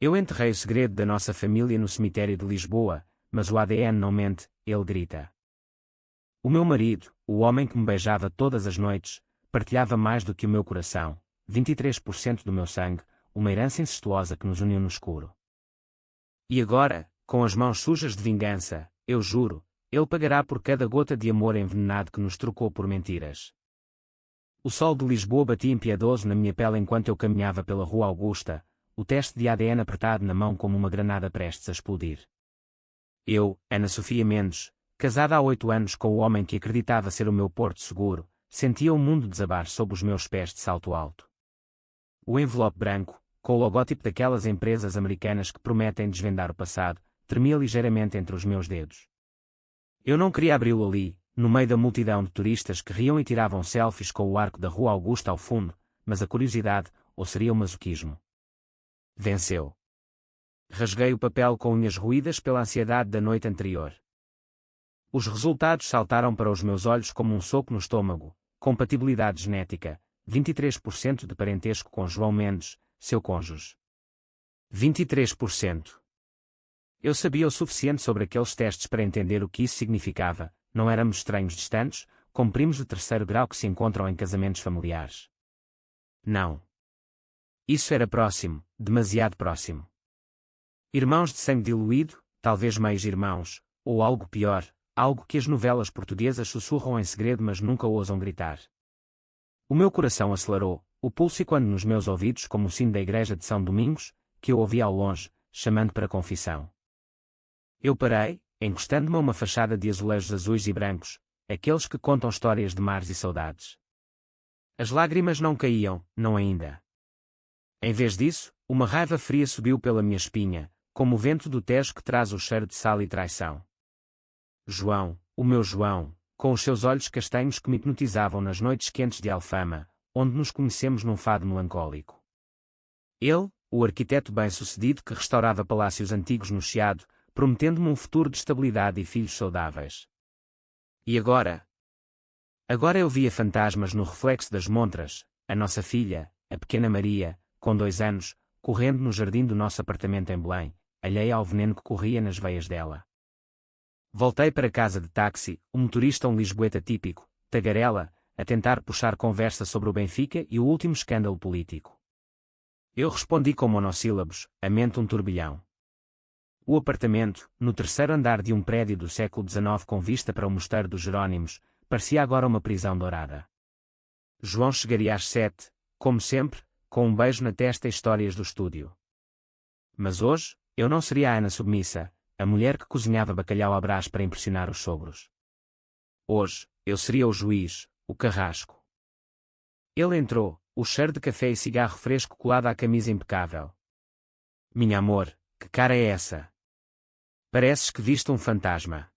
Eu enterrei o segredo da nossa família no cemitério de Lisboa, mas o ADN não mente, ele grita. O meu marido, o homem que me beijava todas as noites, partilhava mais do que o meu coração, 23% do meu sangue, uma herança incestuosa que nos uniu no escuro. E agora, com as mãos sujas de vingança, eu juro, ele pagará por cada gota de amor envenenado que nos trocou por mentiras. O sol de Lisboa batia impiedoso na minha pele enquanto eu caminhava pela Rua Augusta, o teste de ADN apertado na mão como uma granada prestes a explodir. Eu, Ana Sofia Mendes, casada há 8 anos com o homem que acreditava ser o meu porto seguro, sentia o mundo desabar sob os meus pés de salto alto. O envelope branco, com o logótipo daquelas empresas americanas que prometem desvendar o passado, tremia ligeiramente entre os meus dedos. Eu não queria abri-lo ali, no meio da multidão de turistas que riam e tiravam selfies com o arco da Rua Augusta ao fundo, mas a curiosidade, ou seria o masoquismo? Venceu. Rasguei o papel com unhas roídas pela ansiedade da noite anterior. Os resultados saltaram para os meus olhos como um soco no estômago. Compatibilidade genética, 23% de parentesco com João Mendes, seu cônjuge. 23%. Eu sabia o suficiente sobre aqueles testes para entender o que isso significava. Não éramos estranhos distantes, como primos de terceiro grau que se encontram em casamentos familiares. Não. Isso era próximo, demasiado próximo. Irmãos de sangue diluído, talvez meios-irmãos, ou algo pior, algo que as novelas portuguesas sussurram em segredo mas nunca ousam gritar. O meu coração acelerou, o pulso ecoando nos meus ouvidos como o sino da igreja de São Domingos, que eu ouvia ao longe, chamando para confissão. Eu parei, encostando-me a uma fachada de azulejos azuis e brancos, aqueles que contam histórias de mares e saudades. As lágrimas não caíam, não ainda. Em vez disso, uma raiva fria subiu pela minha espinha, como o vento do Tejo que traz o cheiro de sal e traição. João, o meu João, com os seus olhos castanhos que me hipnotizavam nas noites quentes de Alfama, onde nos conhecemos num fado melancólico. Ele, o arquiteto bem-sucedido que restaurava palácios antigos no Chiado, prometendo-me um futuro de estabilidade e filhos saudáveis. E agora? Agora eu via fantasmas no reflexo das montras, a nossa filha, a pequena Maria, com 2 anos, correndo no jardim do nosso apartamento em Belém, alheia ao veneno que corria nas veias dela. Voltei para casa de táxi, o motorista um lisboeta típico, tagarela, a tentar puxar conversa sobre o Benfica e o último escândalo político. Eu respondi com monossílabos, a mente um turbilhão. O apartamento, no 3º andar de um prédio do século XIX com vista para o Mosteiro dos Jerónimos, parecia agora uma prisão dourada. João chegaria às 7, como sempre, com um beijo na testa e histórias do estúdio. Mas hoje, eu não seria a Ana submissa, a mulher que cozinhava bacalhau à brás para impressionar os sogros. Hoje, eu seria o juiz, o carrasco. Ele entrou, o cheiro de café e cigarro fresco colado à camisa impecável. Minha amor, que cara é essa? Pareces que viste um fantasma.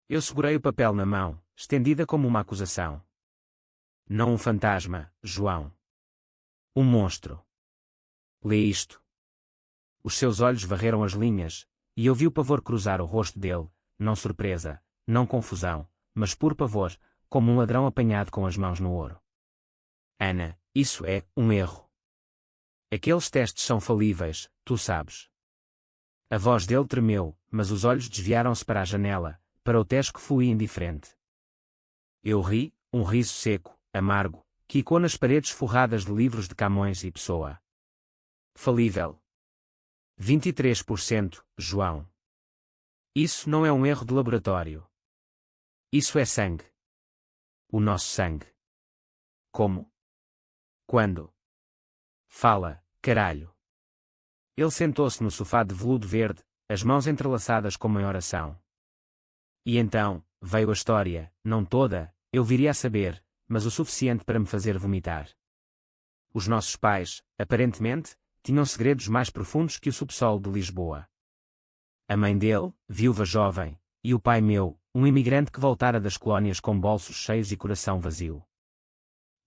Eu segurei o papel na mão, estendida como uma acusação. Não um fantasma, João. Um monstro. Lê isto. Os seus olhos varreram as linhas, e eu vi o pavor cruzar o rosto dele, não surpresa, não confusão, mas puro pavor, como um ladrão apanhado com as mãos no ouro. Ana, isso é um erro. Aqueles testes são falíveis, tu sabes. A voz dele tremeu, mas os olhos desviaram-se para a janela, para o Tejo que fluía indiferente. Eu ri, um riso seco, amargo, que ecoou nas paredes forradas de livros de Camões e Pessoa. Falível. 23%, João. Isso não é um erro de laboratório. Isso é sangue. O nosso sangue. Como? Quando? Fala, caralho. Ele sentou-se no sofá de veludo verde, as mãos entrelaçadas como em oração. E então, veio a história, não toda, eu viria a saber, mas o suficiente para me fazer vomitar. Os nossos pais, aparentemente, tinham segredos mais profundos que o subsolo de Lisboa. A mãe dele, viúva jovem, e o pai meu, um imigrante que voltara das colónias com bolsos cheios e coração vazio.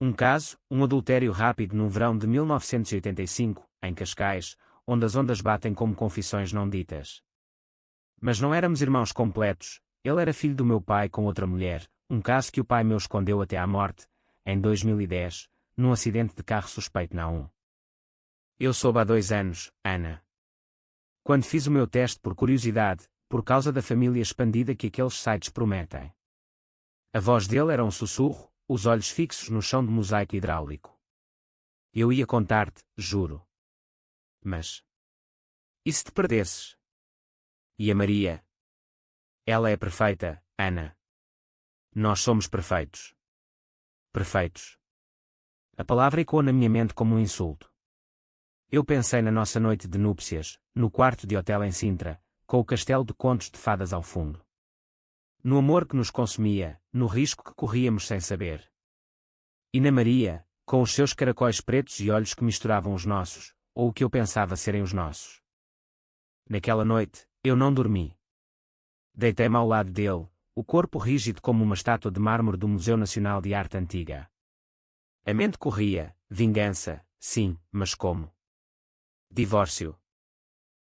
Um caso, um adultério rápido num verão de 1985, em Cascais, onde as ondas batem como confissões não ditas. Mas não éramos irmãos completos, ele era filho do meu pai com outra mulher, um caso que o pai meu escondeu até à morte, em 2010, num acidente de carro suspeito na A1. Eu soube há 2 anos, Ana. Quando fiz o meu teste por curiosidade, por causa da família expandida que aqueles sites prometem. A voz dele era um sussurro, os olhos fixos no chão de mosaico hidráulico. Eu ia contar-te, juro. Mas... e se te perdesses? E a Maria? Ela é perfeita, Ana. Nós somos perfeitos. Perfeitos. A palavra ecoou na minha mente como um insulto. Eu pensei na nossa noite de núpcias, no quarto de hotel em Sintra, com o castelo de contos de fadas ao fundo. No amor que nos consumia, no risco que corríamos sem saber. E na Maria, com os seus caracóis pretos e olhos que misturavam os nossos, ou o que eu pensava serem os nossos. Naquela noite, eu não dormi. Deitei-me ao lado dele, o corpo rígido como uma estátua de mármore do Museu Nacional de Arte Antiga. A mente corria, vingança, sim, mas como? Divórcio.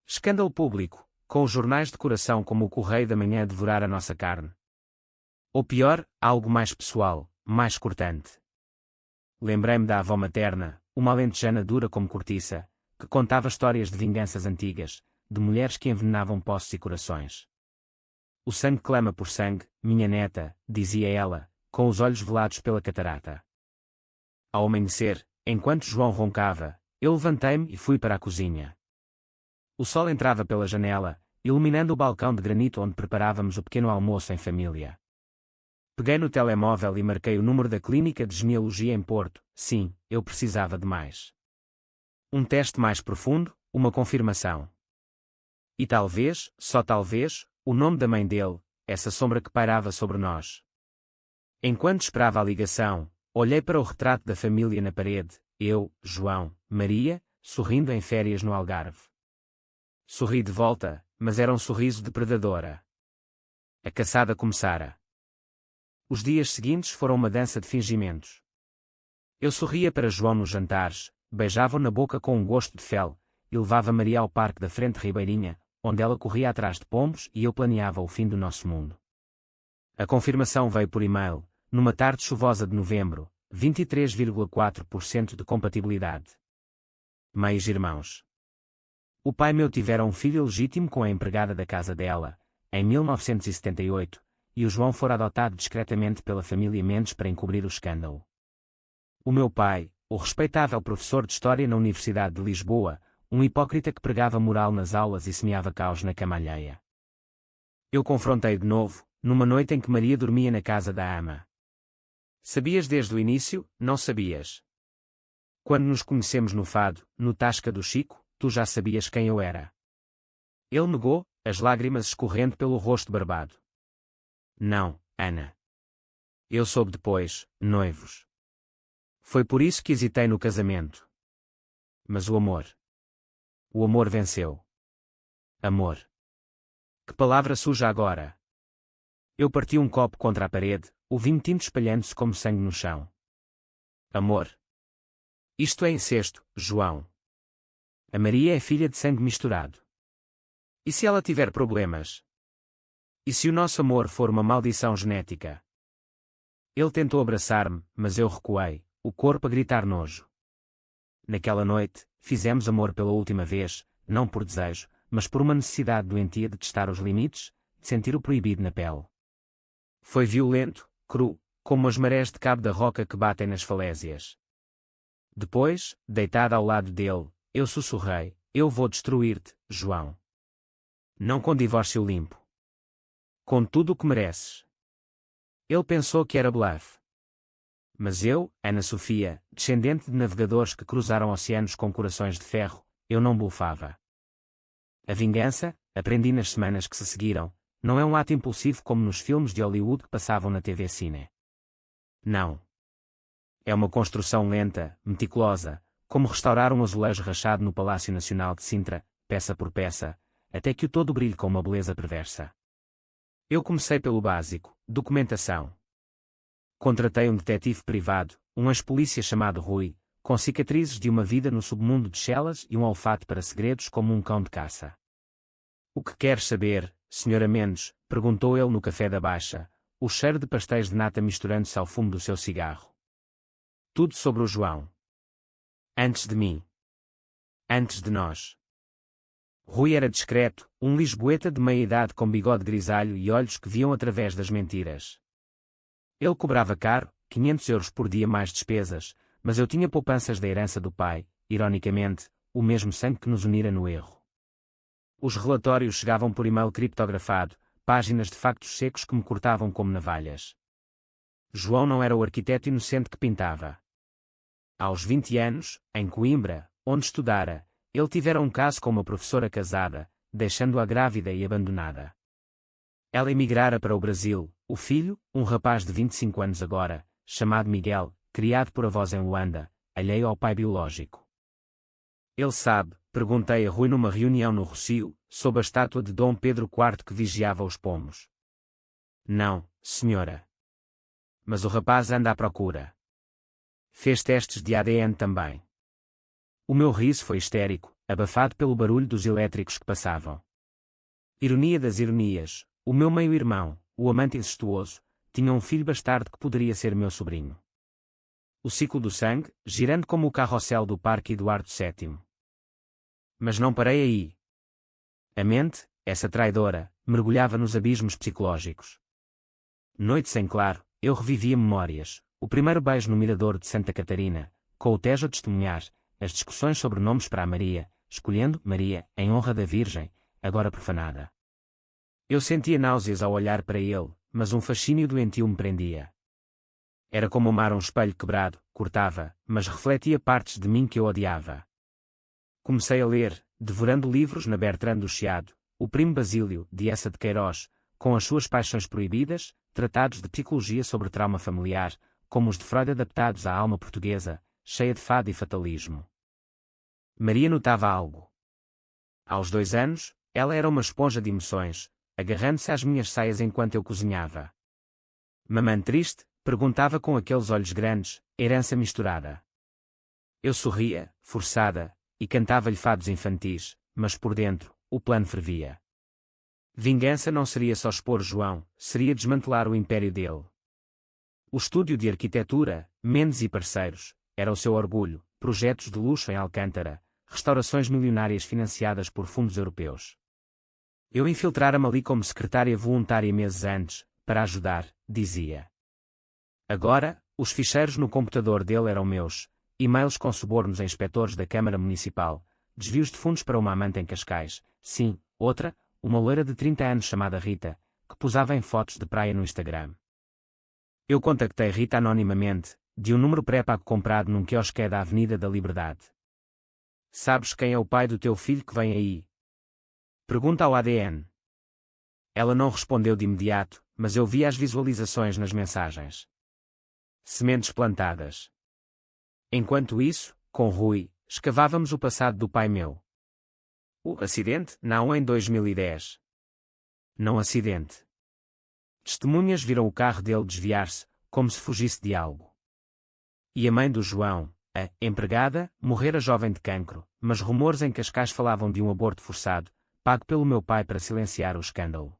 Escândalo público, com os jornais de coração como o Correio da Manhã a devorar a nossa carne. Ou pior, algo mais pessoal, mais cortante. Lembrei-me da avó materna, uma alentejana dura como cortiça, que contava histórias de vinganças antigas, de mulheres que envenenavam poços e corações. O sangue clama por sangue, minha neta, dizia ela, com os olhos velados pela catarata. Ao amanhecer, enquanto João roncava, eu levantei-me e fui para a cozinha. O sol entrava pela janela, iluminando o balcão de granito onde preparávamos o pequeno almoço em família. Peguei no telemóvel e marquei o número da clínica de genealogia em Porto. Sim, eu precisava de mais. Um teste mais profundo, uma confirmação. E talvez, só talvez, o nome da mãe dele, essa sombra que pairava sobre nós. Enquanto esperava a ligação, olhei para o retrato da família na parede, eu, João, Maria, sorrindo em férias no Algarve. Sorri de volta, mas era um sorriso de predadora. A caçada começara. Os dias seguintes foram uma dança de fingimentos. Eu sorria para João nos jantares, beijava-o na boca com um gosto de fel, e levava Maria ao parque da Frente Ribeirinha, onde ela corria atrás de pombos e eu planeava o fim do nosso mundo. A confirmação veio por e-mail, numa tarde chuvosa de novembro, 23,4% de compatibilidade. Meios irmãos. O pai meu tivera um filho legítimo com a empregada da casa dela, em 1978, e o João fora adotado discretamente pela família Mendes para encobrir o escândalo. O meu pai, o respeitável professor de História na Universidade de Lisboa, um hipócrita que pregava moral nas aulas e semeava caos na cama alheia. Eu confrontei de novo, numa noite em que Maria dormia na casa da ama. Sabias desde o início, não sabias? Quando nos conhecemos no fado, no Tasca do Chico, tu já sabias quem eu era. Ele negou, as lágrimas escorrendo pelo rosto barbado. Não, Ana. Eu soube depois, noivos. Foi por isso que hesitei no casamento. Mas o amor. O amor venceu. Amor. Que palavra suja agora. Eu parti um copo contra a parede, o vinho tinto espalhando-se como sangue no chão. Amor. Isto é incesto, João. A Maria é filha de sangue misturado. E se ela tiver problemas? E se o nosso amor for uma maldição genética? Ele tentou abraçar-me, mas eu recuei, o corpo a gritar nojo. Naquela noite, fizemos amor pela última vez, não por desejo, mas por uma necessidade doentia de testar os limites, de sentir o proibido na pele. Foi violento, cru, como as marés de Cabo da Roca que batem nas falésias. Depois, deitada ao lado dele, eu sussurrei, eu vou destruir-te, João. Não com divórcio limpo. Com tudo o que mereces. Ele pensou que era bluff. Mas eu, Ana Sofia, descendente de navegadores que cruzaram oceanos com corações de ferro, eu não blufava. A vingança, aprendi nas semanas que se seguiram, não é um ato impulsivo como nos filmes de Hollywood que passavam na TV Cine. Não. É uma construção lenta, meticulosa, como restaurar um azulejo rachado no Palácio Nacional de Sintra, peça por peça, até que o todo brilhe com uma beleza perversa. Eu comecei pelo básico, documentação. Contratei um detetive privado, um ex-polícia chamado Rui, com cicatrizes de uma vida no submundo de Chelas e um olfato para segredos como um cão de caça. O que queres saber, Sra. Mendes? Perguntou ele no café da Baixa, o cheiro de pastéis de nata misturando-se ao fumo do seu cigarro. Tudo sobre o João. Antes de mim. Antes de nós. Rui era discreto, um lisboeta de meia-idade com bigode grisalho e olhos que viam através das mentiras. Ele cobrava caro, 500 euros por dia mais despesas, mas eu tinha poupanças da herança do pai, ironicamente, o mesmo sangue que nos unira no erro. Os relatórios chegavam por e-mail criptografado, páginas de factos secos que me cortavam como navalhas. João não era o arquiteto inocente que pintava. Aos 20 anos, em Coimbra, onde estudara, ele tivera um caso com uma professora casada, deixando-a grávida e abandonada. Ela emigrara para o Brasil, o filho, um rapaz de 25 anos agora, chamado Miguel, criado por avós em Luanda, alheio ao pai biológico. Ele sabe, perguntei a Rui numa reunião no Rocio, sob a estátua de Dom Pedro IV que vigiava os pomos. Não, senhora. Mas o rapaz anda à procura. Fez testes de ADN também. O meu riso foi histérico, abafado pelo barulho dos elétricos que passavam. Ironia das ironias, o meu meio-irmão, o amante incestuoso, tinha um filho bastardo que poderia ser meu sobrinho. O ciclo do sangue, girando como o carrossel do Parque Eduardo VII. Mas não parei aí. A mente, essa traidora, mergulhava nos abismos psicológicos. Noite sem claro, eu revivia memórias, o primeiro beijo no mirador de Santa Catarina, com o Tejo a testemunhar, as discussões sobre nomes para a Maria, escolhendo Maria, em honra da Virgem, agora profanada. Eu sentia náuseas ao olhar para ele, mas um fascínio doentio me prendia. Era como amar um espelho quebrado, cortava, mas refletia partes de mim que eu odiava. Comecei a ler, devorando livros na Bertrand do Chiado, o Primo Basílio, de Essa de Queiroz, com as suas paixões proibidas, tratados de psicologia sobre trauma familiar, como os de Freud adaptados à alma portuguesa, cheia de fado e fatalismo. Maria notava algo. Aos 2 anos, ela era uma esponja de emoções, agarrando-se às minhas saias enquanto eu cozinhava. Mamã triste, perguntava com aqueles olhos grandes, herança misturada. Eu sorria, forçada, e cantava-lhe fados infantis, mas por dentro, o plano fervia. Vingança não seria só expor João, seria desmantelar o império dele. O estúdio de arquitetura, Mendes e parceiros, era o seu orgulho, projetos de luxo em Alcântara, restaurações milionárias financiadas por fundos europeus. Eu infiltrara-me ali como secretária voluntária meses antes, para ajudar, dizia. Agora, os ficheiros no computador dele eram meus, e-mails com subornos a inspetores da Câmara Municipal, desvios de fundos para uma amante em Cascais, sim, outra, uma loira de 30 anos chamada Rita, que posava em fotos de praia no Instagram. Eu contactei Rita anonimamente, de um número pré-pago comprado num quiosque da Avenida da Liberdade. Sabes quem é o pai do teu filho que vem aí? Pergunta ao ADN. Ela não respondeu de imediato, mas eu vi as visualizações nas mensagens. Sementes plantadas. Enquanto isso, com Rui, escavávamos o passado do pai meu. O acidente, não em 2010. Não acidente. Testemunhas viram o carro dele desviar-se, como se fugisse de algo. E a mãe do João, a empregada, morrera jovem de cancro, mas rumores em Cascais falavam de um aborto forçado, pago pelo meu pai para silenciar o escândalo.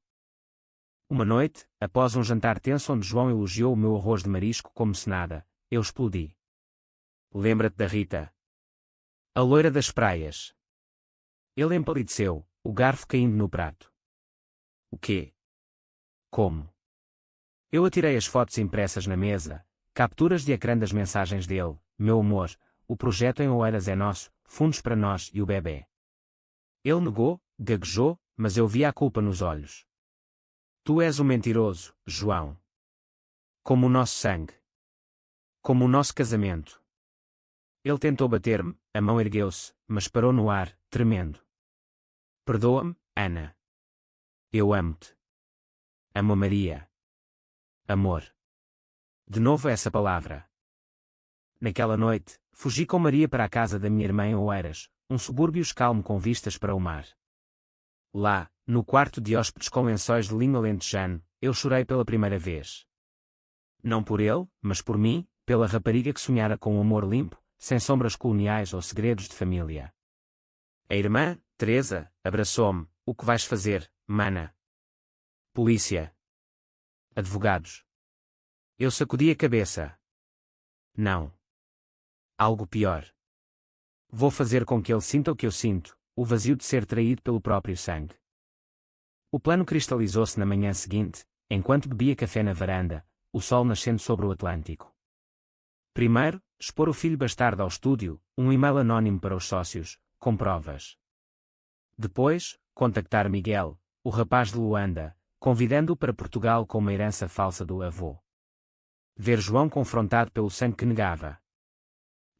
Uma noite, após um jantar tenso onde João elogiou o meu arroz de marisco como se nada, eu explodi. Lembra-te da Rita? A loira das praias. Ele empalideceu, o garfo caindo no prato. O quê? Como? Eu atirei as fotos impressas na mesa, capturas de ecrã das mensagens dele, meu amor, o projeto em Oeiras é nosso, fundos para nós e o bebê. Ele negou, gaguejou, mas eu via a culpa nos olhos. Tu és um mentiroso, João. Como o nosso sangue. Como o nosso casamento. Ele tentou bater-me, a mão ergueu-se, mas parou no ar, tremendo. Perdoa-me, Ana. Eu amo-te. Amo a Maria. Amor. De novo essa palavra. Naquela noite, fugi com Maria para a casa da minha irmã em Oeiras, um subúrbio calmo com vistas para o mar. Lá, no quarto de hóspedes com lençóis de linho alentejano, eu chorei pela primeira vez. Não por ele, mas por mim, pela rapariga que sonhara com um amor limpo, sem sombras coloniais ou segredos de família. A irmã, Teresa, abraçou-me. O que vais fazer, mana? Polícia. Advogados. Eu sacudi a cabeça. Não. Algo pior. Vou fazer com que ele sinta o que eu sinto, o vazio de ser traído pelo próprio sangue. O plano cristalizou-se na manhã seguinte, enquanto bebia café na varanda, o sol nascendo sobre o Atlântico. Primeiro, expor o filho bastardo ao estúdio, um e-mail anónimo para os sócios, com provas. Depois, contactar Miguel, o rapaz de Luanda, convidando-o para Portugal com uma herança falsa do avô. Ver João confrontado pelo sangue que negava.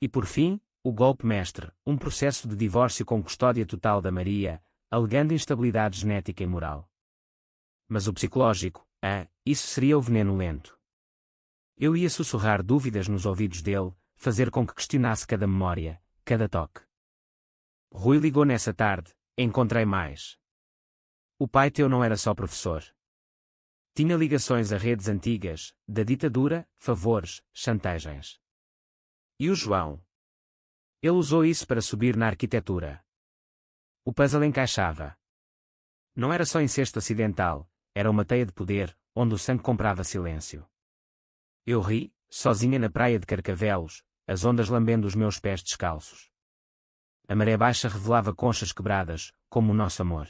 E por fim, o golpe mestre, um processo de divórcio com custódia total da Maria, alegando instabilidade genética e moral. Mas o psicológico, isso seria o veneno lento. Eu ia sussurrar dúvidas nos ouvidos dele, fazer com que questionasse cada memória, cada toque. Rui ligou nessa tarde, encontrei mais. O pai teu não era só professor. Tinha ligações a redes antigas, da ditadura, favores, chantagens. E o João? Ele usou isso para subir na arquitetura. O puzzle encaixava. Não era só incesto acidental, era uma teia de poder, onde o sangue comprava silêncio. Eu ri, sozinha na praia de Carcavelos, as ondas lambendo os meus pés descalços. A maré baixa revelava conchas quebradas, como o nosso amor.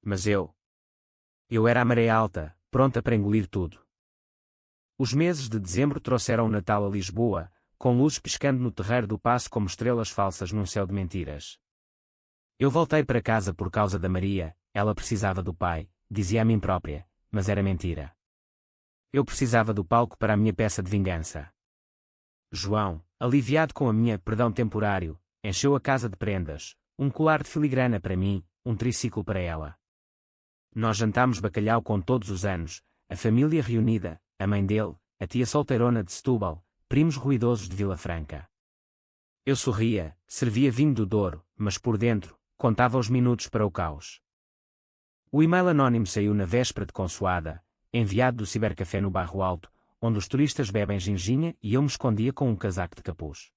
Mas eu era a maré alta, pronta para engolir tudo. Os meses de dezembro trouxeram o Natal a Lisboa, com luzes piscando no terreiro do Paço como estrelas falsas num céu de mentiras. Eu voltei para casa por causa da Maria, ela precisava do pai, dizia a mim própria, mas era mentira. Eu precisava do palco para a minha peça de vingança. João, aliviado com a minha perdão temporário, encheu a casa de prendas, um colar de filigrana para mim, um triciclo para ela. Nós jantámos bacalhau com todos os anos, a família reunida, a mãe dele, a tia solteirona de Setúbal, primos ruidosos de Vila Franca. Eu sorria, servia vinho do Douro, mas por dentro, contava os minutos para o caos. O e-mail anónimo saiu na véspera de Consoada, enviado do cibercafé no Bairro Alto, onde os turistas bebem ginginha e eu me escondia com um casaco de capuz.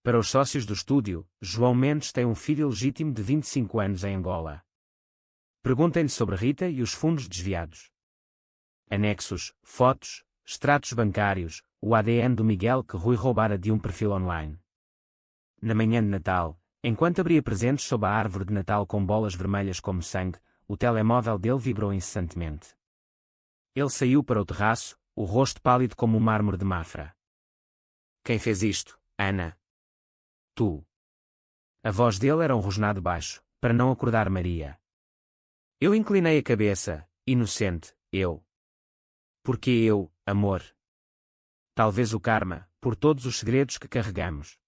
Para os sócios do estúdio, João Mendes tem um filho legítimo de 25 anos em Angola. Perguntem-lhe sobre Rita e os fundos desviados. Anexos, fotos, extratos bancários, o ADN do Miguel que Rui roubara de um perfil online. Na manhã de Natal, enquanto abria presentes sob a árvore de Natal com bolas vermelhas como sangue, o telemóvel dele vibrou incessantemente. Ele saiu para o terraço, o rosto pálido como o mármore de Mafra. Quem fez isto, Ana? Tu. A voz dele era um rosnado baixo, para não acordar Maria. Eu inclinei a cabeça, inocente, eu. Porque eu, amor? Talvez o karma, por todos os segredos que carregamos.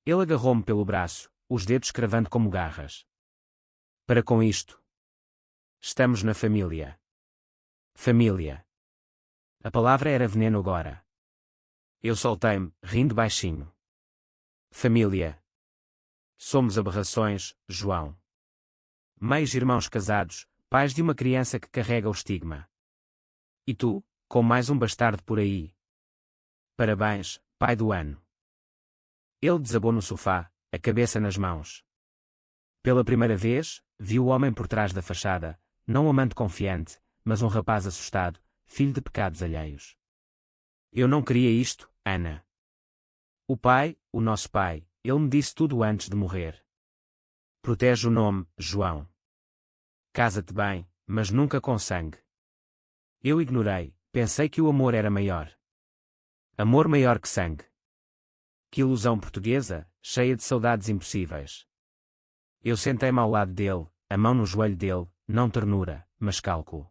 Ele agarrou-me pelo braço, os dedos cravando como garras. Para com isto. Estamos na família. Família. A palavra era veneno agora. Eu soltei-me, rindo baixinho. Família. Somos aberrações, João. Meios irmãos casados, pais de uma criança que carrega o estigma. E tu, com mais um bastardo por aí. Parabéns, pai do ano. Ele desabou no sofá, a cabeça nas mãos. Pela primeira vez, vi o homem por trás da fachada, não um amante confiante, mas um rapaz assustado, filho de pecados alheios. Eu não queria isto, Ana. O pai, o nosso pai, ele me disse tudo antes de morrer. Protege o nome, João. Casa-te bem, mas nunca com sangue. Eu ignorei, pensei que o amor era maior. Amor maior que sangue. Que ilusão portuguesa, cheia de saudades impossíveis. Eu sentei-me ao lado dele, a mão no joelho dele, não ternura, mas cálculo.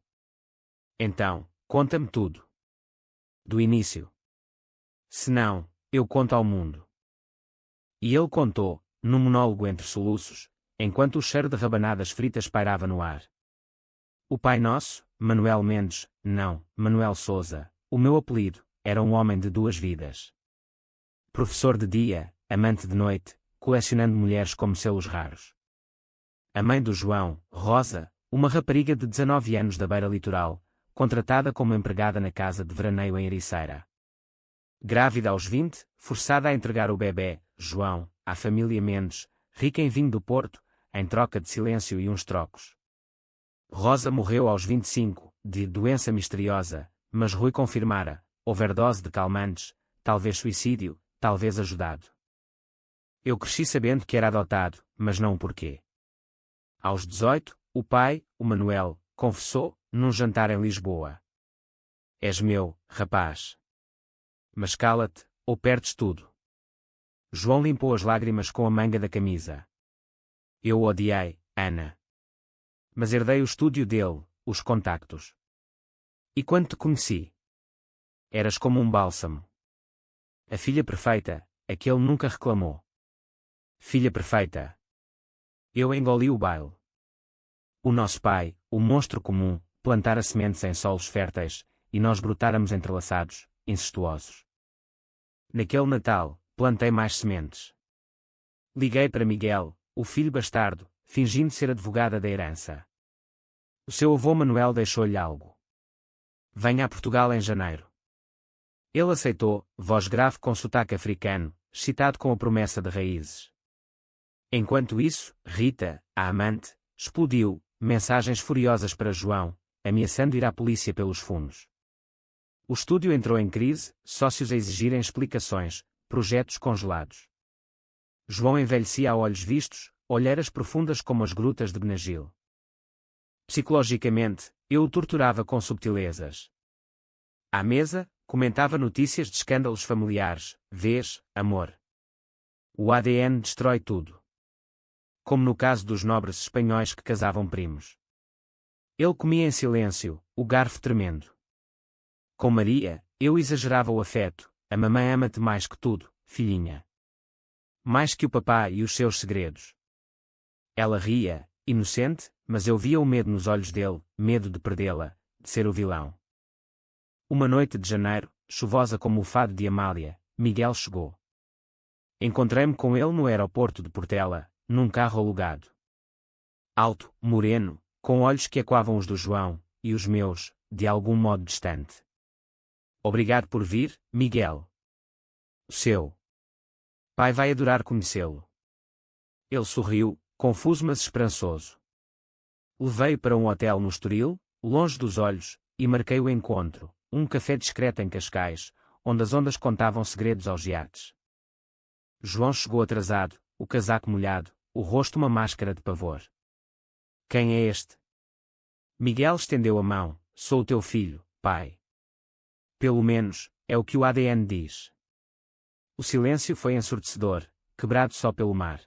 Então, conta-me tudo. Do início. Se não, eu conto ao mundo. E ele contou, num monólogo entre soluços, enquanto o cheiro de rabanadas fritas pairava no ar. O Pai Nosso, Manuel Mendes, não, Manuel Sousa, o meu apelido, era um homem de duas vidas. Professor de dia, amante de noite, colecionando mulheres como selos raros. A mãe do João, Rosa, uma rapariga de 19 anos da beira litoral, contratada como empregada na casa de veraneio em Ericeira. Grávida aos 20, forçada a entregar o bebé, João, à família Mendes, rica em vinho do Porto, em troca de silêncio e uns trocos. Rosa morreu aos 25, de doença misteriosa, mas Rui confirmara, overdose de calmantes, talvez suicídio, talvez ajudado. Eu cresci sabendo que era adotado, mas não o porquê. Aos 18, o pai, o Manuel, confessou, num jantar em Lisboa: És meu, rapaz. Mas cala-te, ou perdes tudo. João limpou as lágrimas com a manga da camisa. Eu o odiei, Ana. Mas herdei o estúdio dele, os contactos. E quando te conheci? Eras como um bálsamo. A filha perfeita, a que ele nunca reclamou. Filha perfeita. Eu engoli o baile. O nosso pai, o monstro comum, plantara sementes em solos férteis, e nós brotáramos entrelaçados, incestuosos. Naquele Natal, plantei mais sementes. Liguei para Miguel, o filho bastardo, fingindo ser advogada da herança. O seu avô Manuel deixou-lhe algo. Venha a Portugal em janeiro. Ele aceitou, voz grave com sotaque africano, excitado com a promessa de raízes. Enquanto isso, Rita, a amante, explodiu, mensagens furiosas para João, ameaçando ir à polícia pelos fundos. O estúdio entrou em crise, sócios a exigirem explicações, projetos congelados. João envelhecia a olhos vistos, olheiras profundas como as grutas de Benagil. Psicologicamente, eu o torturava com subtilezas. À mesa, comentava notícias de escândalos familiares, vês, amor. O ADN destrói tudo. Como no caso dos nobres espanhóis que casavam primos. Ele comia em silêncio, o garfo tremendo. Com Maria, eu exagerava o afeto, a mamãe ama-te mais que tudo, filhinha. Mais que o papá e os seus segredos. Ela ria, inocente, mas eu via o medo nos olhos dele, medo de perdê-la, de ser o vilão. Uma noite de janeiro, chuvosa como o fado de Amália, Miguel chegou. Encontrei-me com ele no aeroporto de Portela, num carro alugado. Alto, moreno, com olhos que ecoavam os do João, e os meus, de algum modo distante. Obrigado por vir, Miguel. O seu pai vai adorar conhecê-lo. Ele sorriu, confuso mas esperançoso. Levei-o para um hotel no Estoril, longe dos olhos, e marquei o encontro, um café discreto em Cascais, onde as ondas contavam segredos aos iates. João chegou atrasado, o casaco molhado, o rosto uma máscara de pavor. Quem é este? Miguel estendeu a mão. Sou o teu filho, pai. Pelo menos, é o que o ADN diz. O silêncio foi ensurdecedor, quebrado só pelo mar.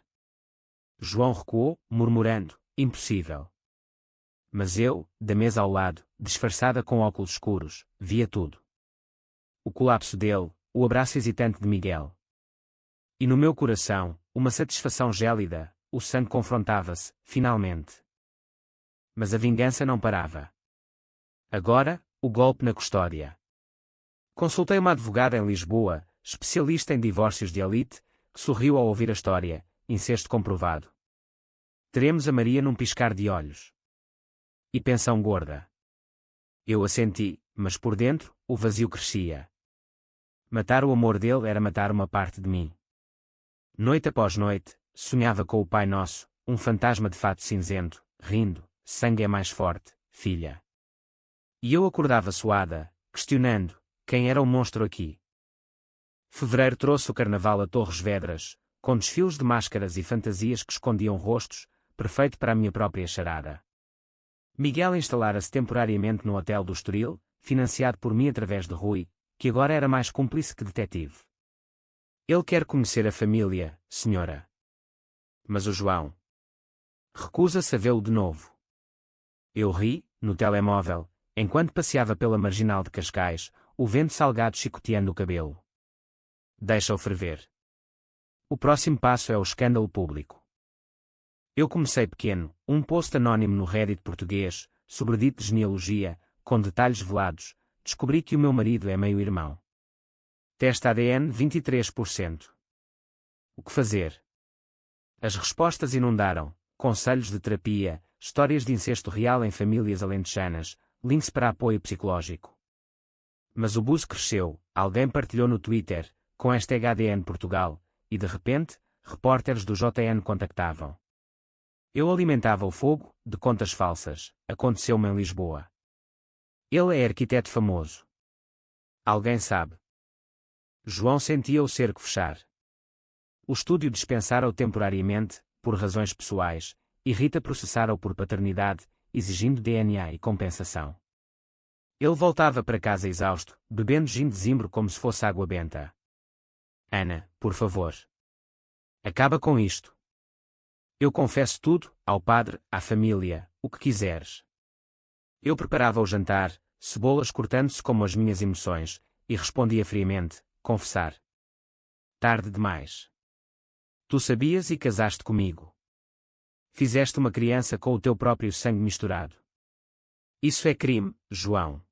João recuou, murmurando, impossível. Mas eu, da mesa ao lado, disfarçada com óculos escuros, via tudo. O colapso dele, o abraço hesitante de Miguel. E no meu coração, uma satisfação gélida, o sangue confrontava-se, finalmente. Mas a vingança não parava. Agora, o golpe na custódia. Consultei uma advogada em Lisboa, especialista em divórcios de elite, que sorriu ao ouvir a história, incesto comprovado. Teremos a Maria num piscar de olhos. E pensão gorda. Eu assenti, mas por dentro, o vazio crescia. Matar o amor dele era matar uma parte de mim. Noite após noite, sonhava com o Pai Nosso, um fantasma de fato cinzento, rindo, sangue é mais forte, filha. E eu acordava suada, questionando, quem era o monstro aqui? Fevereiro trouxe o carnaval a Torres Vedras, com desfiles de máscaras e fantasias que escondiam rostos, perfeito para a minha própria charada. Miguel instalara-se temporariamente no hotel do Estoril, financiado por mim através de Rui, que agora era mais cúmplice que detetive. Ele quer conhecer a família, senhora. Mas o João recusa-se a vê-lo de novo. Eu ri, no telemóvel, enquanto passeava pela marginal de Cascais, o vento salgado chicoteando o cabelo. Deixa-o ferver. O próximo passo é o escândalo público. Eu comecei pequeno, um post anónimo no Reddit português, sobredito de genealogia, com detalhes velados, descobri que o meu marido é meio-irmão. Teste ADN 23%. O que fazer? As respostas inundaram, conselhos de terapia, histórias de incesto real em famílias alentejanas, links para apoio psicológico. Mas o buzz cresceu, alguém partilhou no Twitter, com hashtag ADN Portugal, e de repente, repórteres do JN contactavam. Eu alimentava o fogo, de contas falsas, aconteceu-me em Lisboa. Ele é arquiteto famoso. Alguém sabe? João sentia o cerco fechar. O estúdio dispensara-o temporariamente, por razões pessoais, e Rita processara-o por paternidade, exigindo DNA e compensação. Ele voltava para casa exausto, bebendo gin de zimbro como se fosse água benta. Ana, por favor. Acaba com isto. Eu confesso tudo, ao padre, à família, o que quiseres. Eu preparava o jantar, cebolas cortando-se como as minhas emoções, e respondia friamente, confessar. Tarde demais. Tu sabias e casaste comigo. Fizeste uma criança com o teu próprio sangue misturado. Isso é crime, João.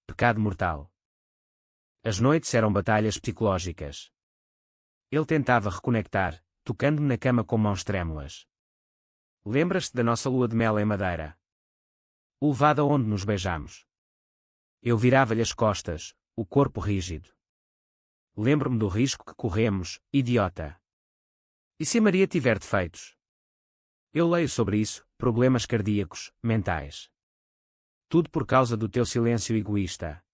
Pecado mortal. As noites eram batalhas psicológicas. Ele tentava reconectar, tocando-me na cama com mãos trêmulas. Lembras-te da nossa lua de mel em Madeira? O levado onde nos beijamos. Eu virava-lhe as costas, o corpo rígido. Lembro-me do risco que corremos, idiota. E se a Maria tiver defeitos? Eu leio sobre isso, problemas cardíacos, mentais. Tudo por causa do teu silêncio egoísta.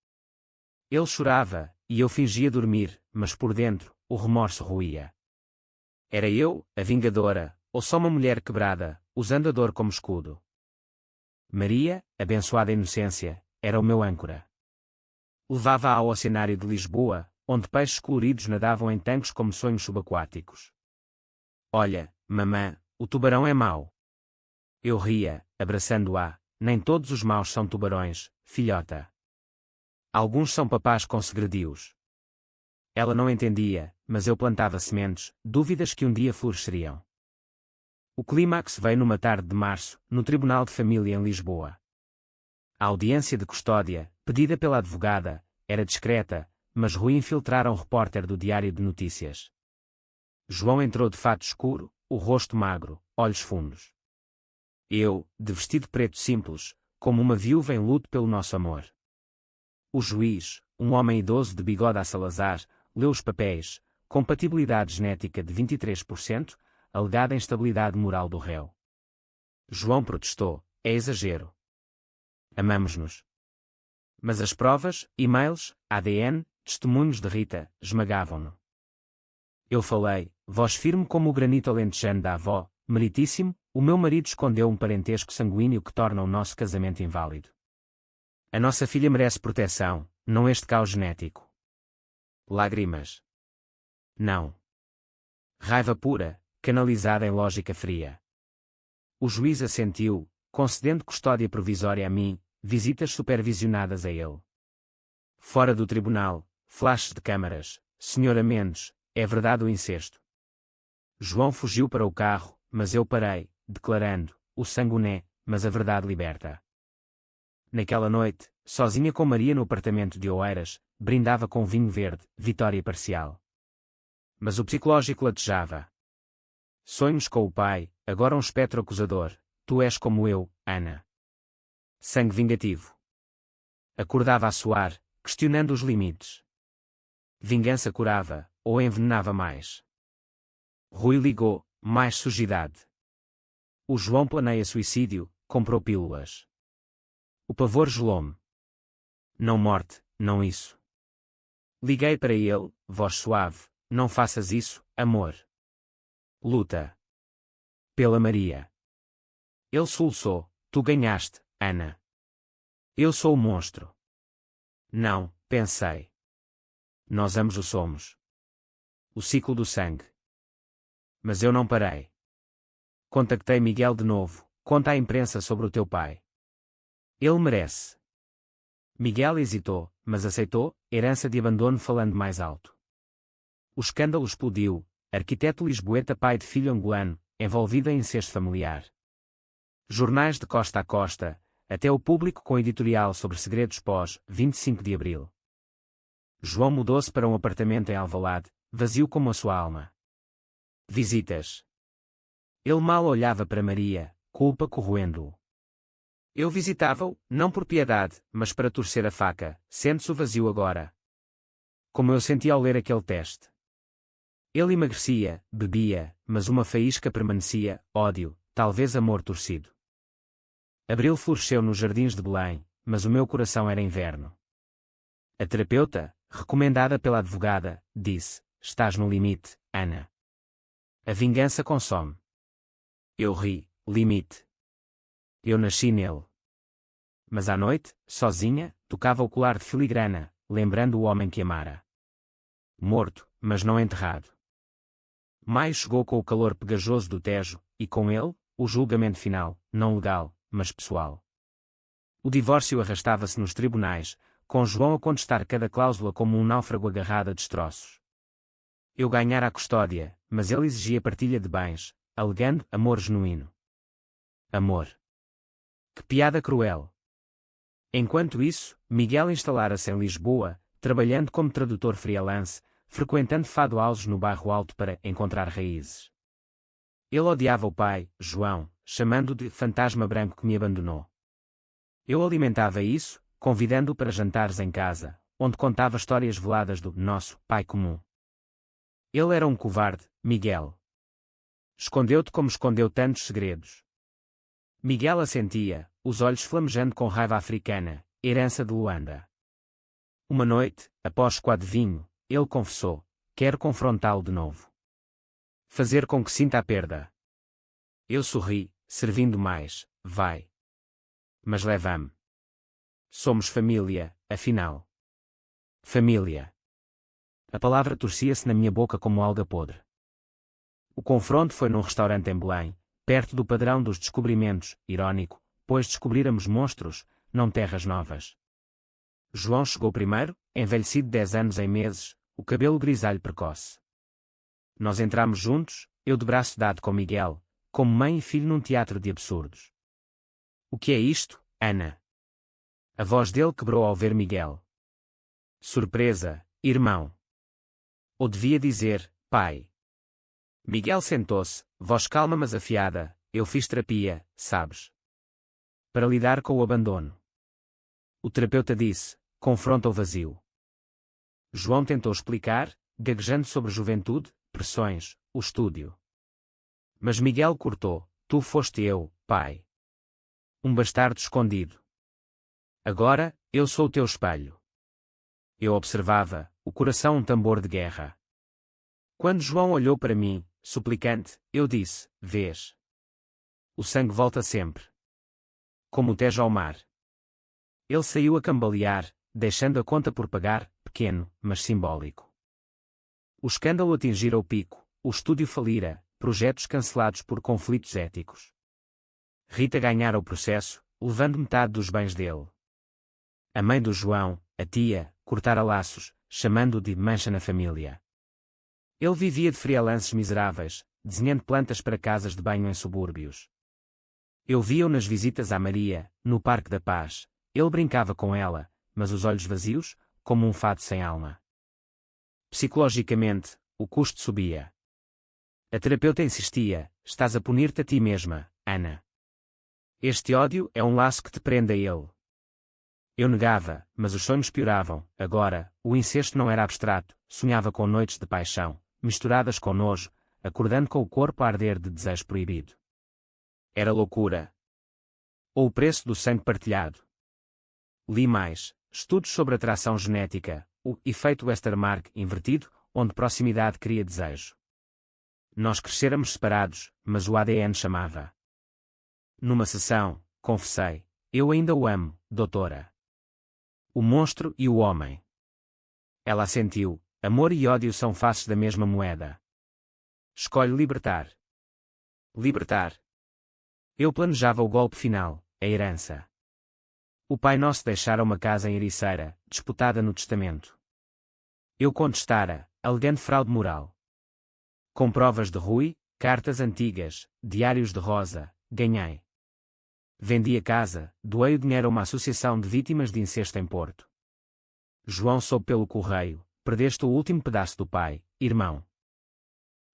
Ele chorava, e eu fingia dormir, mas por dentro, o remorso roía. Era eu, a vingadora, ou só uma mulher quebrada, usando a dor como escudo? Maria, abençoada inocência, era o meu âncora. Levava-a ao oceanário de Lisboa, onde peixes coloridos nadavam em tanques como sonhos subaquáticos. Olha, mamã, o tubarão é mau. Eu ria, abraçando-a, nem todos os maus são tubarões, filhota. Alguns são papás com segredios. Ela não entendia, mas eu plantava sementes, dúvidas que um dia floresceriam. O clímax veio numa tarde de março, no Tribunal de Família em Lisboa. A audiência de custódia, pedida pela advogada, era discreta, mas Rui infiltrara um repórter do Diário de Notícias. João entrou de fato escuro, o rosto magro, olhos fundos. Eu, de vestido preto simples, como uma viúva em luto pelo nosso amor. O juiz, um homem idoso de bigode a Salazar, leu os papéis, compatibilidade genética de 23%, alegada instabilidade moral do réu. João protestou, é exagero. Amamos-nos. Mas as provas, e-mails, ADN, testemunhos de Rita, esmagavam-no. Eu falei, voz firme como o granito alentejano da avó, meritíssimo, o meu marido escondeu um parentesco sanguíneo que torna o nosso casamento inválido. A nossa filha merece proteção, não este caos genético. Lágrimas. Não. Raiva pura, canalizada em lógica fria. O juiz assentiu, concedendo custódia provisória a mim, visitas supervisionadas a ele. Fora do tribunal, flashes de câmaras, Senhora Mendes, é verdade o incesto. João fugiu para o carro, mas eu parei, declarando, o sanguiné, mas a verdade liberta. Naquela noite, sozinha com Maria no apartamento de Oeiras, brindava com vinho verde, vitória parcial. Mas o psicológico latejava. Sonhos com o pai, agora um espectro acusador, tu és como eu, Ana. Sangue vingativo. Acordava a suar, questionando os limites. Vingança curava, ou envenenava mais? Rui ligou, mais sujidade. O João planeia suicídio, comprou pílulas. O pavor gelou-me. Não morte, não isso. Liguei para ele, voz suave, não faças isso, amor. Luta. Pela Maria. Ele soluçou, tu ganhaste, Ana. Eu sou o monstro. Não, pensei. Nós ambos o somos. O ciclo do sangue. Mas eu não parei. Contactei Miguel de novo, conta à imprensa sobre o teu pai. Ele merece. Miguel hesitou, mas aceitou, herança de abandono falando mais alto. O escândalo explodiu, arquiteto lisboeta pai de filho angolano, envolvido em incesto familiar. Jornais de costa a costa, até o Público com editorial sobre segredos pós 25 de abril. João mudou-se para um apartamento em Alvalade, vazio como a sua alma. Visitas. Ele mal olhava para Maria, culpa corroendo-o. Eu visitava-o, não por piedade, mas para torcer a faca, sente-se o vazio agora. Como eu senti ao ler aquele teste. Ele emagrecia, bebia, mas uma faísca permanecia, ódio, talvez amor torcido. Abril floresceu nos jardins de Belém, mas o meu coração era inverno. A terapeuta, recomendada pela advogada, disse, estás no limite, Ana. A vingança consome. Eu ri, limite. Eu nasci nele. Mas à noite, sozinha, tocava o colar de filigrana, lembrando o homem que amara. Morto, mas não enterrado. Maio chegou com o calor pegajoso do Tejo, e com ele, o julgamento final, não legal, mas pessoal. O divórcio arrastava-se nos tribunais, com João a contestar cada cláusula como um náufrago agarrado a destroços. Eu ganhara a custódia, mas ele exigia partilha de bens, alegando amor genuíno. Amor. Que piada cruel! Enquanto isso, Miguel instalara-se em Lisboa, trabalhando como tradutor freelance, frequentando fado-aulas no bairro Alto para encontrar raízes. Ele odiava o pai, João, chamando-o de fantasma branco que me abandonou. Eu alimentava isso, convidando-o para jantares em casa, onde contava histórias veladas do nosso pai comum. Ele era um covarde, Miguel. Escondeu-te como escondeu tantos segredos. Miguel assentia, os olhos flamejando com raiva africana, herança de Luanda. Uma noite, após coar de vinho, ele confessou: quero confrontá-lo de novo. Fazer com que sinta a perda. Eu sorri, servindo mais, vai. Mas leva-me. Somos família, afinal. Família. A palavra torcia-se na minha boca como alga podre. O confronto foi num restaurante em Belém, perto do padrão dos descobrimentos, irônico, pois descobríramos monstros, não terras novas. João chegou primeiro, envelhecido 10 anos em meses, o cabelo grisalho precoce. Nós entramos juntos, eu de braço dado com Miguel, como mãe e filho num teatro de absurdos. O que é isto, Ana? A voz dele quebrou ao ver Miguel. Surpresa, irmão. Ou devia dizer, pai. Miguel sentou-se, voz calma mas afiada: eu fiz terapia, sabes? Para lidar com o abandono. O terapeuta disse: confronta o vazio. João tentou explicar, gaguejando sobre juventude, pressões, o estúdio. Mas Miguel cortou: tu foste eu, pai. Um bastardo escondido. Agora, eu sou o teu espelho. Eu observava, o coração um tambor de guerra. Quando João olhou para mim, suplicante, eu disse: vês? O sangue volta sempre. Como o Tejo ao mar. Ele saiu a cambalear, deixando a conta por pagar, pequeno, mas simbólico. O escândalo atingira o pico, o estúdio falira, projetos cancelados por conflitos éticos. Rita ganhara o processo, levando metade dos bens dele. A mãe do João, a tia, cortara laços, chamando-o de mancha na família. Ele vivia de freelances miseráveis, desenhando plantas para casas de banho em subúrbios. Eu via-o nas visitas à Maria, no Parque da Paz. Ele brincava com ela, mas os olhos vazios, como um fado sem alma. Psicologicamente, o custo subia. A terapeuta insistia: estás a punir-te a ti mesma, Ana. Este ódio é um laço que te prende a ele. Eu negava, mas os sonhos pioravam. Agora, o incesto não era abstrato, sonhava com noites de paixão, misturadas com nojo, acordando com o corpo a arder de desejo proibido. Era loucura. Ou o preço do sangue partilhado. Li mais, estudos sobre atração genética, o efeito Westermarck invertido, onde proximidade cria desejo. Nós crescéramos separados, mas o ADN chamava. Numa sessão, confessei: eu ainda o amo, doutora. O monstro e o homem. Ela assentiu: amor e ódio são faces da mesma moeda. Escolhe libertar. Libertar. Eu planejava o golpe final, a herança. O pai nosso deixara uma casa em Ericeira, disputada no testamento. Eu contestara, alegando fraude moral. Com provas de Rui, cartas antigas, diários de Rosa, ganhei. Vendi a casa, doei o dinheiro a uma associação de vítimas de incesto em Porto. João soube pelo correio: perdeste o último pedaço do pai, irmão.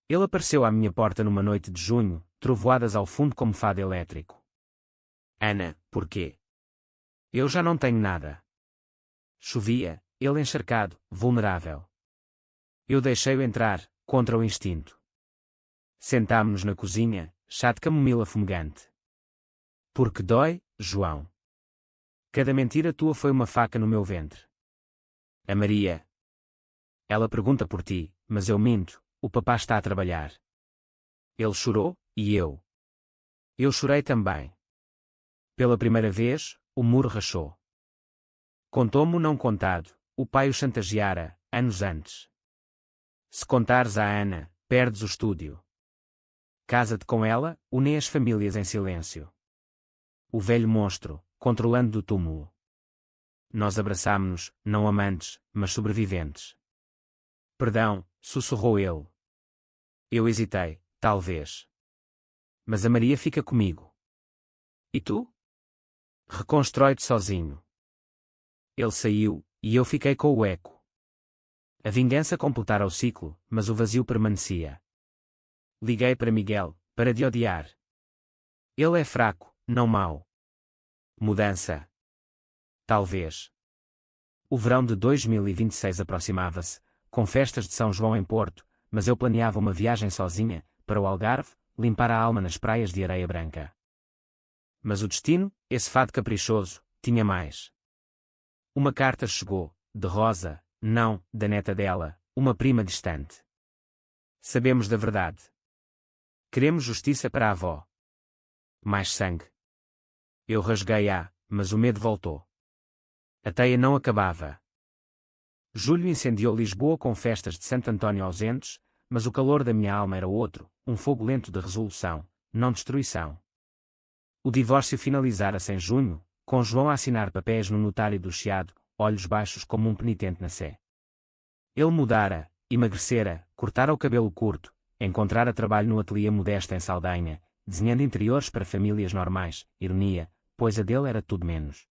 Ele apareceu à minha porta numa noite de junho, trovoadas ao fundo como fado elétrico. Ana, porquê? Eu já não tenho nada. Chovia, ele encharcado, vulnerável. Eu deixei-o entrar, contra o instinto. Sentámo-nos na cozinha, chá de camomila fumegante. Porque dói, João. Cada mentira tua foi uma faca no meu ventre. A Maria. Ela pergunta por ti, mas eu minto: o papá está a trabalhar. Ele chorou, e eu. Eu chorei também. Pela primeira vez, o muro rachou. Contou-me o não contado, o pai o chantageara, anos antes. Se contares à Ana, perdes o estúdio. Casa-te com ela, une as famílias em silêncio. O velho monstro, controlando do túmulo. Nós abraçámo-nos, não amantes, mas sobreviventes. Perdão, sussurrou ele. Eu hesitei, talvez. Mas a Maria fica comigo. E tu? Reconstrói-te sozinho. Ele saiu, e eu fiquei com o eco. A vingança completara o ciclo, mas o vazio permanecia. Liguei para Miguel, para de odiar. Ele é fraco, não mau. Mudança. Talvez. O verão de 2026 aproximava-se, com festas de São João em Porto, mas eu planeava uma viagem sozinha, para o Algarve, limpar a alma nas praias de areia branca. Mas o destino, esse fado caprichoso, tinha mais. Uma carta chegou, de Rosa, não, da neta dela, uma prima distante. Sabemos da verdade. Queremos justiça para a avó. Mais sangue. Eu rasguei-a, mas o medo voltou. A teia não acabava. Julho incendiou Lisboa com festas de Santo António ausentes, mas o calor da minha alma era outro, um fogo lento de resolução, não destruição. O divórcio finalizara-se em junho, com João a assinar papéis no notário do Chiado, olhos baixos como um penitente na sé. Ele mudara, emagrecera, cortara o cabelo curto, encontrara trabalho no ateliê modesto em Saldanha, desenhando interiores para famílias normais, ironia, pois a dele era tudo menos.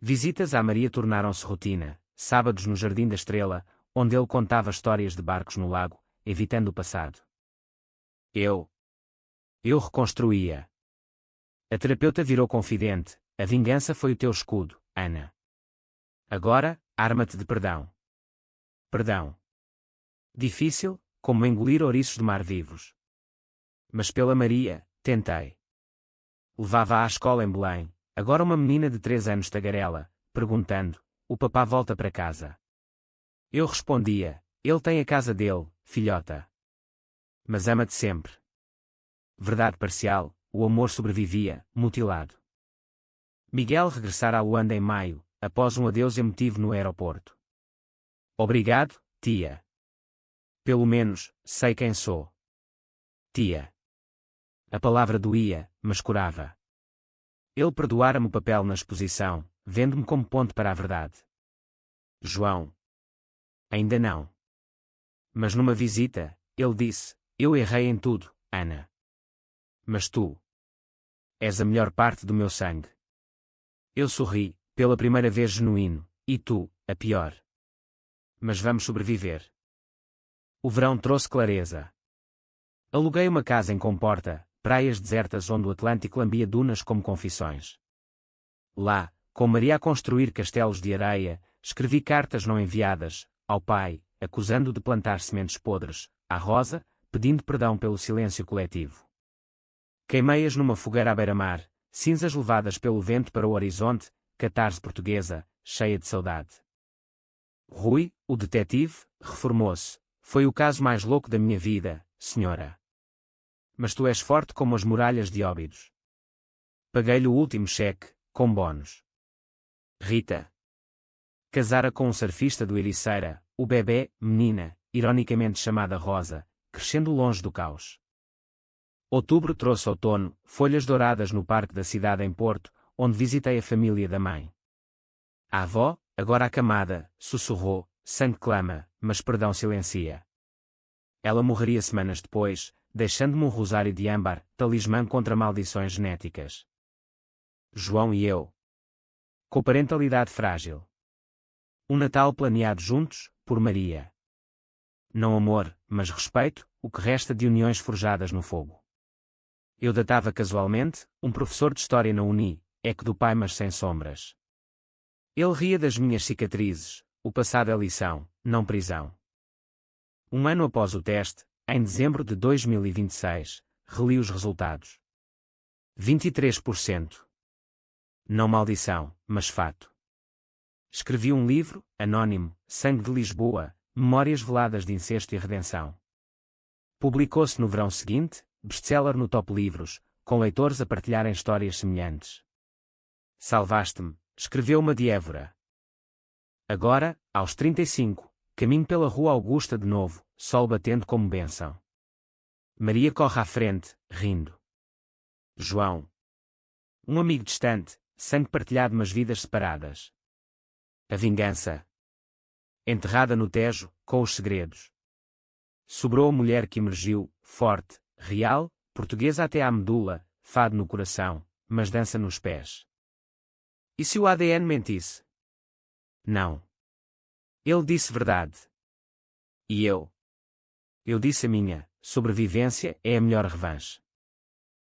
Visitas à Maria tornaram-se rotina, sábados no Jardim da Estrela, onde ele contava histórias de barcos no lago, evitando o passado. Eu reconstruía. A terapeuta virou confidente, a vingança foi o teu escudo, Ana. Agora, arma-te de perdão. Perdão. Difícil, como engolir ouriços de mar vivos. Mas pela Maria, tentei. Levava-a à escola em Belém, agora uma menina de 3 anos tagarela, perguntando, o papá volta para casa. Eu respondia, ele tem a casa dele, filhota. Mas ama-te sempre. Verdade parcial, o amor sobrevivia, mutilado. Miguel regressara a Luanda em maio, após um adeus emotivo no aeroporto. Obrigado, tia. Pelo menos, sei quem sou. Tia. A palavra doía, mas curava. Ele perdoara-me o papel na exposição, vendo-me como ponte para a verdade. João. Ainda não. Mas numa visita, ele disse, eu errei em tudo, Ana. Mas tu. És a melhor parte do meu sangue. Eu sorri, pela primeira vez genuíno, e tu, a pior. Mas vamos sobreviver. O verão trouxe clareza. Aluguei uma casa em Comporta, praias desertas onde o Atlântico lambia dunas como confissões. Lá, com Maria a construir castelos de areia, escrevi cartas não enviadas, ao pai, acusando-o de plantar sementes podres, à Rosa, pedindo perdão pelo silêncio coletivo. Queimei-as numa fogueira à beira-mar, cinzas levadas pelo vento para o horizonte, catarse portuguesa, cheia de saudade. Rui, o detetive, reformou-se. Foi o caso mais louco da minha vida, senhora. Mas tu és forte como as muralhas de Óbidos. Paguei-lhe o último cheque, com bónus. Rita. Casara com um surfista do Ericeira, o bebê, menina, ironicamente chamada Rosa, crescendo longe do caos. Outubro trouxe outono, folhas douradas no parque da cidade em Porto, onde visitei a família da mãe. A avó, agora acamada, sussurrou, sangue clama, mas perdão silencia. Ela morreria semanas depois, deixando-me um rosário de âmbar, talismã contra maldições genéticas. João e eu. Coparentalidade frágil. Um Natal planeado juntos, por Maria. Não amor, mas respeito, o que resta de uniões forjadas no fogo. Eu datava casualmente, um professor de história na Uni, eco do pai mas sem sombras. Ele ria das minhas cicatrizes, o passado é lição, não prisão. Um ano após o teste, em dezembro de 2026, reli os resultados. 23%. Não maldição, mas fato. Escrevi um livro, anónimo, Sangue de Lisboa, Memórias Veladas de Incesto e Redenção. Publicou-se no verão seguinte, best-seller no Top Livros, com leitores a partilharem histórias semelhantes. Salvaste-me, escreveu uma de Évora. Agora, aos 35, caminho pela Rua Augusta de novo, sol batendo como bênção. Maria corre à frente, rindo. João. Um amigo distante, sangue partilhado mas vidas separadas. A vingança. Enterrada no Tejo, com os segredos. Sobrou a mulher que emergiu, forte, real, portuguesa até à medula, fado no coração, mas dança nos pés. E se o ADN mentisse? Não. Ele disse verdade. E eu? Eu disse a minha, sobrevivência é a melhor revanche.